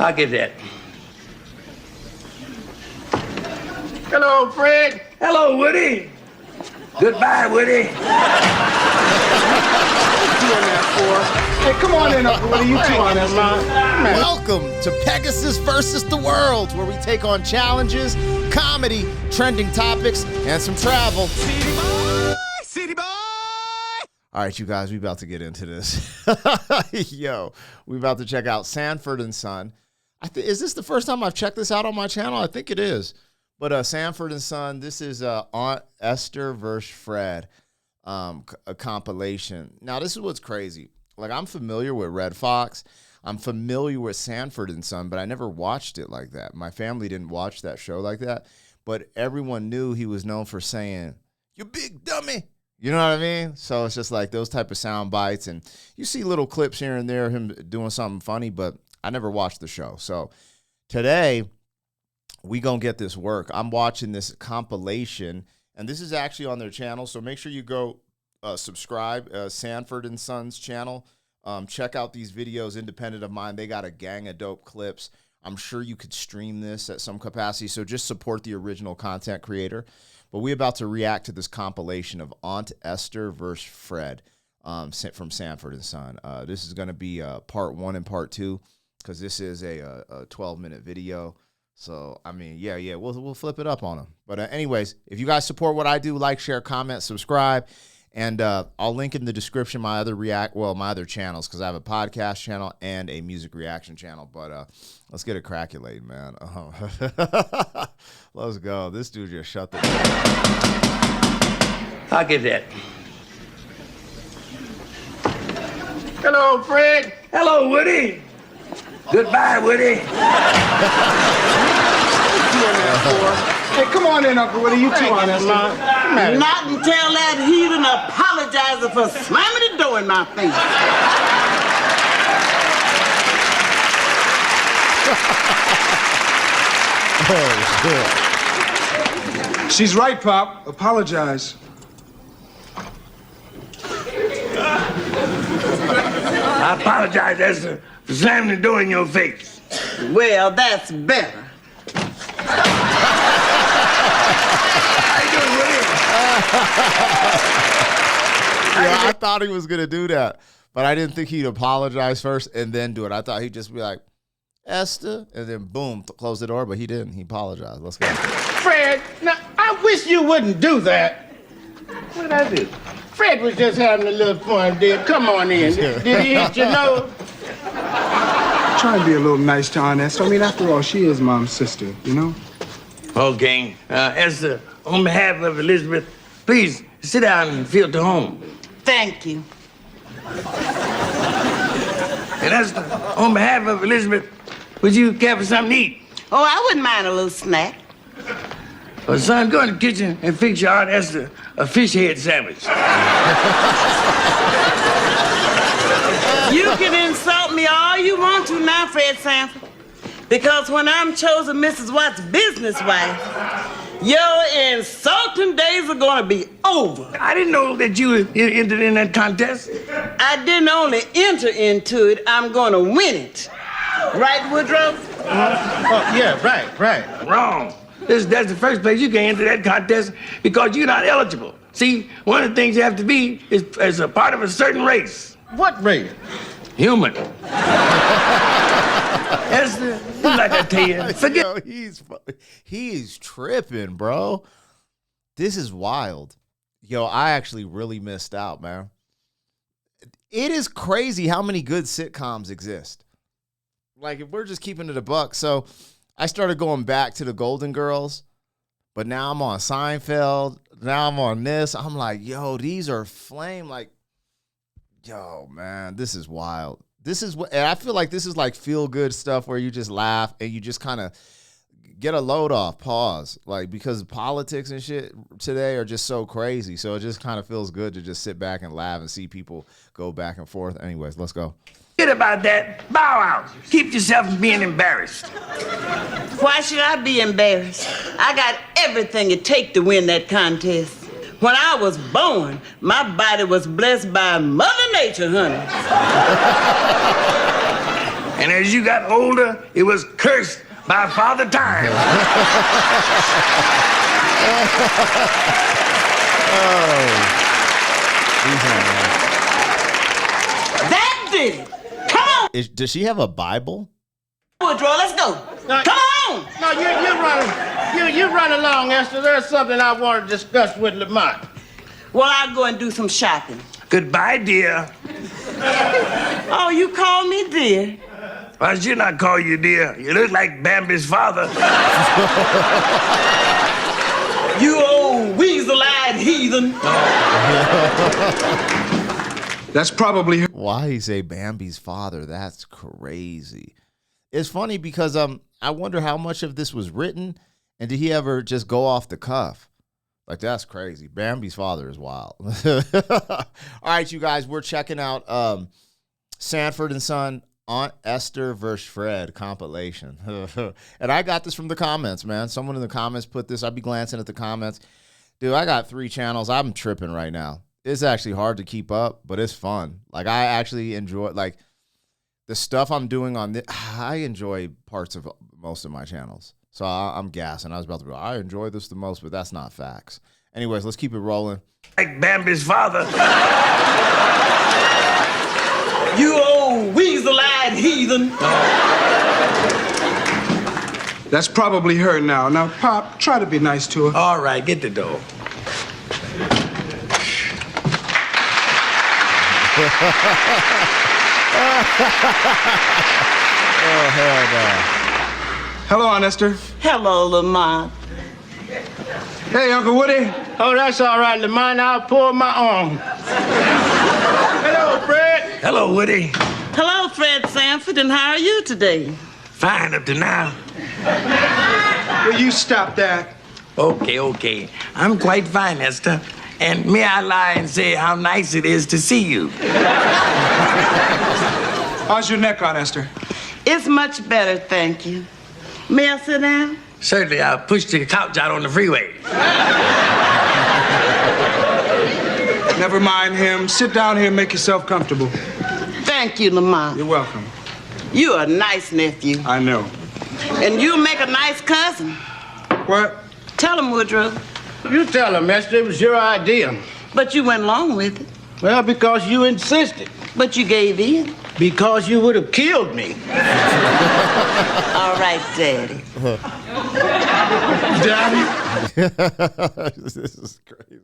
I'll get that. Hello, Fred. Hello, Woody. Goodbye, Woody. Hey, come on in, Uncle Woody. You two on this, man. Welcome to Pegasus versus the World, where we take on challenges, comedy, trending topics, and some travel. City boy! City boy! All right, you guys, we about to get into this. Yo, we about to check out Sanford and Son. Is this the first time I've checked this out on my channel? I think it is. But Sanford and Son, this is Aunt Esther versus Fred, a compilation. Now, this is what's crazy. Like, I'm familiar with Red Fox. I'm familiar with Sanford and Son, but I never watched it like that. My family didn't watch that show like that. But everyone knew he was known for saying, "You big dummy." You know what I mean? So it's just like those type of sound bites. And you see little clips here and there of him doing something funny, but I never watched the show. So today, we gonna get this work. I'm watching this compilation, and this is actually on their channel. So make sure you go subscribe, Sanford and Son's channel. Check out these videos independent of mine. They got a gang of dope clips. I'm sure you could stream this at some capacity. So just support the original content creator. But we're about to react to this compilation of Aunt Esther versus Fred from Sanford and Son. This is gonna be part 1 and part 2 because this is a 12-minute video. So, I mean, yeah, we'll flip it up on them. But anyways, if you guys support what I do, like, share, comment, subscribe. And I'll link in the description my other channels because I have a podcast channel and a music reaction channel. But let's get it craculating, man. Let's go. This dude just shut the door. I'll get that. Hello, Fred. Hello, Woody. Goodbye, Woody. Hey, come on in, Uncle Woody. You two on this, man. Not until that heathen apologizes for slamming the door in my face. Oh, shit. She's right, Pop. Apologize. I apologize, Esther, for slamming the door in your face. Well, that's better. Yeah, I thought he was going to do that, but I didn't think he'd apologize first and then do it. I thought he'd just be like, "Esther," and then boom, close the door, but he didn't. He apologized. Let's go. Fred, now, I wish you wouldn't do that. What did I do? Fred was just having a little fun, dear. Come on in. Did he hit your nose? Try and be a little nice to Aunt Esther. I mean, after all, she is Mom's sister, you know? Okay. Esther, on behalf of Elizabeth, please sit down and feel to home. Thank you. And Esther, on behalf of Elizabeth, would you care for something to eat? Oh, I wouldn't mind a little snack. Well, son, go in the kitchen and fix your Aunt Esther a fish head sandwich. You can insult me all you want to now, Fred Sanford. Because when I'm chosen Mrs. Watts' business wife, your insulting days are gonna be over. I didn't know that you entered in that contest. I didn't only enter into it, I'm gonna win it. Right, Woodrow? Oh, yeah, right. Wrong. That's the first place you can enter that contest because you're not eligible. See, one of the things you have to be is a part of a certain race. What race? Human. Esther, like I tell you, forget. Yo, he's tripping, bro. This is wild. Yo, I actually really missed out, man. It is crazy how many good sitcoms exist. Like, if we're just keeping it a buck. So I started going back to the Golden Girls, but now I'm on Seinfeld. Now I'm on this. I'm like, yo, these are flame. Like, yo, man, this is wild. This is what, and I feel like this is like feel good stuff where you just laugh and you just kind of get a load off, pause. Like, because politics and shit today are just so crazy. So it just kind of feels good to just sit back and laugh and see people go back and forth. Anyways, let's go. Forget about that. Bow out. Keep yourself from being embarrassed. Why should I be embarrassed? I got everything it takes to win that contest. When I was born, my body was blessed by Mother Nature, honey. And as you got older, it was cursed by Father Time. That did it. Come on, Does she have a Bible? Woodrow, let's go. No, Come on. No, you run along, Esther. There's something I want to discuss with Lamont. Well, I'll go and do some shopping. Goodbye, dear. Oh, you call me dear? I should not call you dear. You look like Bambi's father. You old weasel-eyed heathen. That's probably her. Why he say Bambi's father? That's crazy. It's funny because I wonder how much of this was written, and did he ever just go off the cuff? Like, that's crazy. Bambi's father is wild. All right, you guys, we're checking out Sanford and Son, Aunt Esther versus Fred compilation. And I got this from the comments, man. Someone in the comments put this. I'll be glancing at the comments. Dude, I got 3 channels. I'm tripping right now. It's actually hard to keep up, but it's fun. Like, I actually enjoy, like, the stuff I'm doing on this. I enjoy parts of most of my channels. So I'm gassing. I was about to go, I enjoy this the most, but that's not facts. Anyways, let's keep it rolling. Like Bambi's father. You old weasel-eyed heathen. That's probably her now. Now, Pop, try to be nice to her. All right, get the dough. Oh, hell no. Hello, Aunt Esther. Hello, Lamont. Hey, Uncle Woody. Oh, that's all right, Lamont. I'll pull my arm. Hello, Fred. Hello, Woody. Hello, Fred Sanford, and how are you today? Fine up to now. Will you stop that? Okay. I'm quite fine, Esther. And may I lie and say how nice it is to see you? How's your neck, Aunt Esther? It's much better, thank you. May I sit down? Certainly, I'll push the couch out on the freeway. Never mind him. Sit down here and make yourself comfortable. Thank you, Lamont. You're welcome. You're a nice nephew. I know. And you make a nice cousin. What? Tell him, Woodrow. You tell him, Esther, it was your idea. But you went along with it. Well, because you insisted. But you gave in. Because you would have killed me. All right, Daddy. Daddy? This is crazy.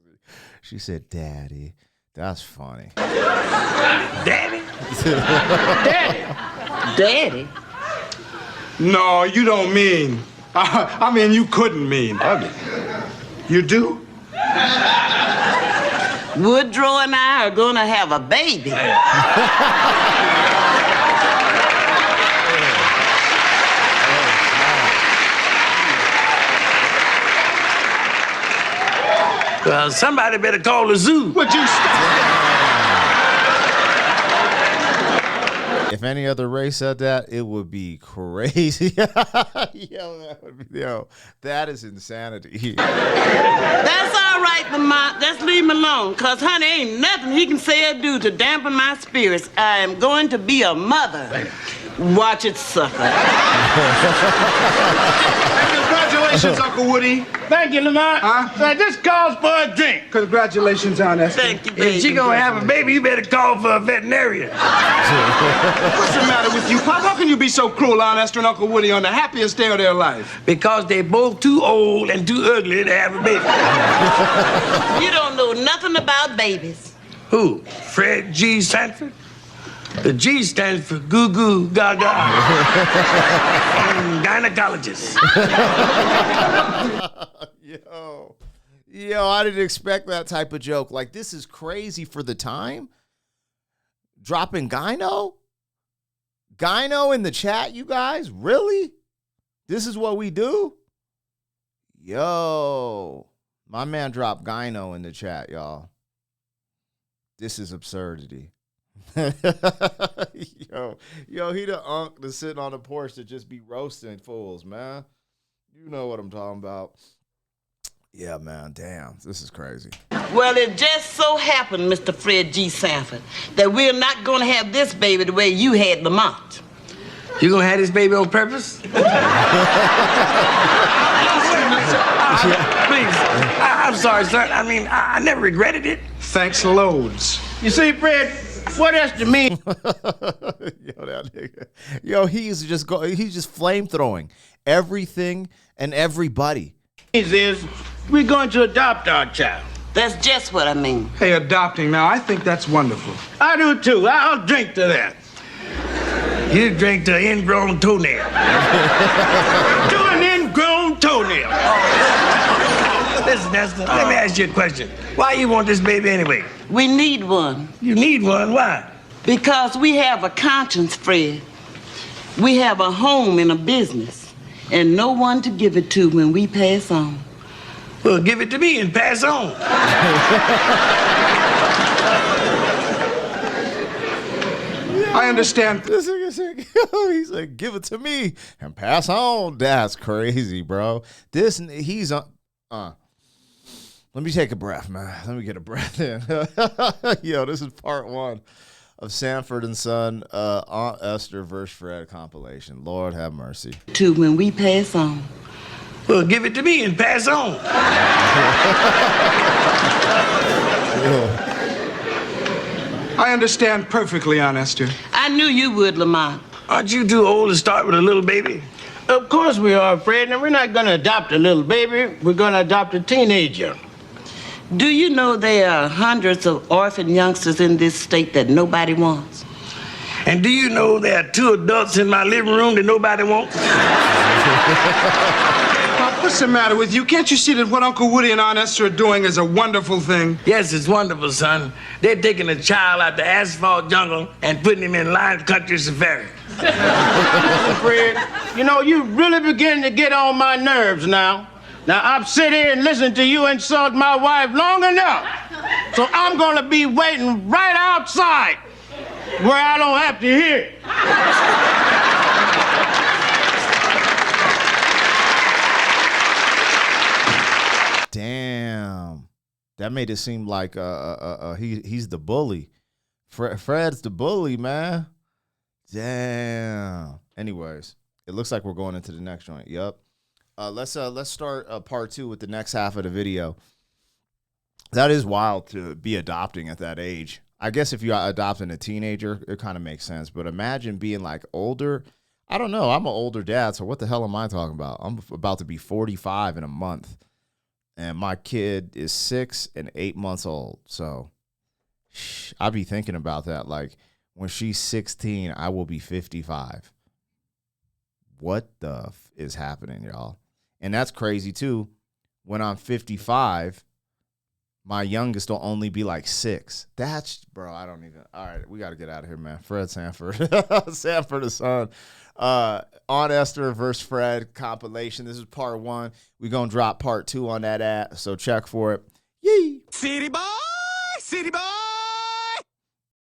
She said, Daddy. That's funny. Daddy? Daddy? No, you don't mean. I mean, you couldn't mean. You do? Woodrow and I are gonna have a baby. Well, somebody better call the zoo. Would you stop? If any other race said that, it would be crazy. Yo, that is insanity. That's all right, Lamont. Just leave him alone, because, honey, ain't nothing he can say or do to dampen my spirits. I am going to be a mother. Watch it, sucker. Congratulations, Uncle Woody. Thank you, Lamont. Huh? This calls for a drink. Congratulations, Aunt Esther. Thank you, baby. If she gonna have a baby, you better call for a veterinarian. What's the matter with you, Pop? How can you be so cruel, Aunt Esther and Uncle Woody, on the happiest day of their life? Because they both too old and too ugly to have a baby. You don't know nothing about babies. Who? Fred G. Sanford? The G stands for goo goo gaga. Gynecologist. Yo, I didn't expect that type of joke. Like, this is crazy for the time. Dropping gyno? Gyno in the chat, you guys? Really? This is what we do? Yo, my man dropped gyno in the chat, y'all. This is absurdity. yo, he the unk that's sitting on the porch to just be roasting fools, man. You know what I'm talking about. Yeah, man, damn, this is crazy. Well, it just so happened, Mr. Fred G. Sanford, that we're not going to have this baby the way you had Lamont. You gonna have this baby on purpose? Please, I'm sorry, sir. I mean, I never regretted it. Thanks loads. You see, Fred, what Esther means Yo, that nigga. Yo, he's just flame throwing everything and everybody. is we're going to adopt our child. That's just what I mean. Hey, adopting now, I think that's wonderful. I do too. I'll drink to that. You drink to ingrown toenail. To an ingrown toenail. Listen, Esther, let me ask you a question. Why you want this baby anyway? We need one You need one. Why? because we have a conscience, Fred. We have a home and a business, and no one to give it to when we pass on. Well, give it to me and pass on. I understand. This nigga said, he's like, give it to me and pass on. That's crazy, bro. He's on. Let me take a breath, man. Let me get a breath in. Yo, this is part 1 of Sanford and Son, Aunt Esther versus Fred compilation. Lord have mercy. To when we pass on. Well, give it to me and pass on. I understand perfectly, Aunt Esther. I knew you would, Lamont. Aren't you too old to start with a little baby? Of course we are, Fred, and we're not going to adopt a little baby. We're going to adopt a teenager. Do you know there are hundreds of orphan youngsters in this state that nobody wants? And do you know there are 2 adults in my living room that nobody wants? What's the matter with you? Can't you see that what Uncle Woody and Aunt Esther are doing is a wonderful thing? Yes, it's wonderful, son. They're taking a child out the asphalt jungle and putting him in lion country safari. Listen, Fred, you know, you really begin to get on my nerves now. Now, I've sit here and listened to you insult my wife long enough. So I'm going to be waiting right outside where I don't have to hear it. Damn, that made it seem like he's the bully. Fred's the bully, man. Damn. Anyways, it looks like we're going into the next joint. Yep. Let's start part 2 with the next half of the video. That is wild to be adopting at that age. I guess if you're adopting a teenager, it kind of makes sense. But imagine being like older. I don't know. I'm an older dad, so what the hell am I talking about? I'm about to be 45 in a month. And my kid is 6 and 8 months old. So I'll be thinking about that. Like when she's 16, I will be 55. What the is happening, y'all? And that's crazy too. When I'm 55, my youngest will only be like 6. That's, bro, I don't even. All right, we got to get out of here, man. Fred Sanford. Sanford and Son. Aunt Esther versus Fred compilation. This is part 1. We're going to drop part 2 on that ad, so check for it. Yee. City boy, city boy.